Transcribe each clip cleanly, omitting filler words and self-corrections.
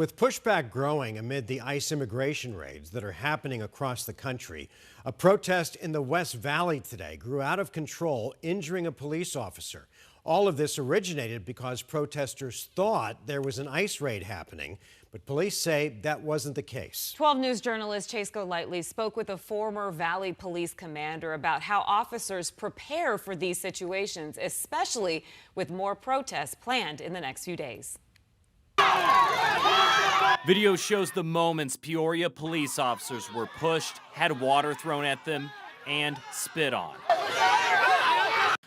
With pushback growing amid the ICE immigration raids that are happening across the country, a protest in the West Valley today grew out of control, injuring a police officer. All of this originated because protesters thought there was an ICE raid happening, but police say that wasn't the case. 12 News journalist Chase Golightly spoke with a former Valley police commander about how officers prepare for these situations, especially with more protests planned in the next few days. Video shows the moments Peoria police officers were pushed, had water thrown at them, and spit on.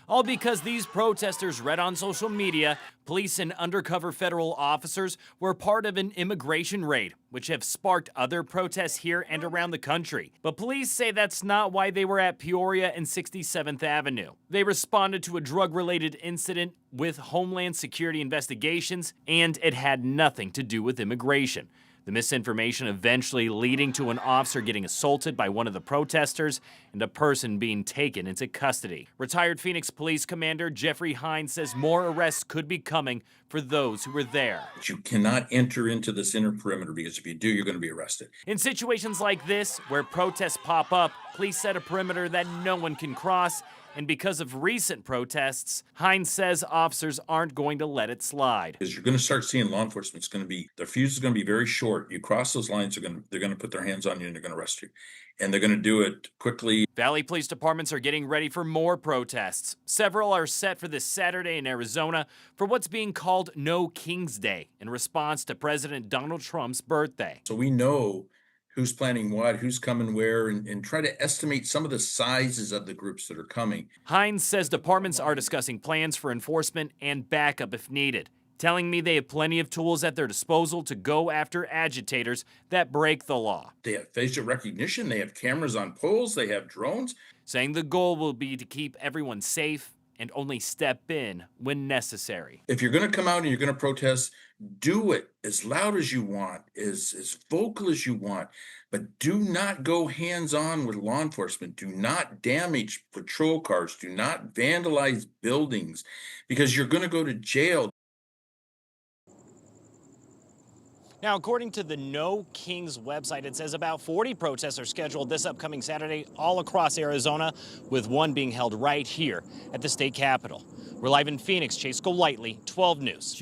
All because these protesters read on social media police and undercover federal officers were part of an immigration raid, which have sparked other protests here and around the country. But police say that's not why they were at Peoria and 67th Avenue. They responded to a drug-related incident with Homeland Security investigations, and it had nothing to do with immigration. The misinformation eventually leading to an officer getting assaulted by one of the protesters and a person being taken into custody. Retired Phoenix Police Commander Jeffrey Hines says more arrests could be coming for those who were there. You cannot enter into this inner perimeter because if you do, you're going to be arrested. In situations like this, where protests pop up, police set a perimeter that no one can cross. And because of recent protests, Hines says officers aren't going to let it slide. Because you're going to start seeing law enforcement, their fuse is going to be very short. You cross those lines, they're going to put their hands on you and they're going to arrest you. And they're going to do it quickly. Valley police departments are getting ready for more protests. Several are set for this Saturday in Arizona for what's being called No King's Day in response to President Donald Trump's birthday. So we know who's planning what, who's coming where, and try to estimate some of the sizes of the groups that are coming. Hines says departments are discussing plans for enforcement and backup if needed, telling me they have plenty of tools at their disposal to go after agitators that break the law. They have facial recognition, they have cameras on poles, they have drones. Saying the goal will be to keep everyone safe and only step in when necessary. If you're going to come out and you're going to protest, do it as loud as you want, as vocal as you want, but do not go hands-on with law enforcement. Do not damage patrol cars. Do not vandalize buildings because you're going to go to jail. Now, according to the No Kings website, it says about 40 protests are scheduled this upcoming Saturday all across Arizona, with one being held right here at the state capitol. We're live in Phoenix. Chase Golightly, 12 News.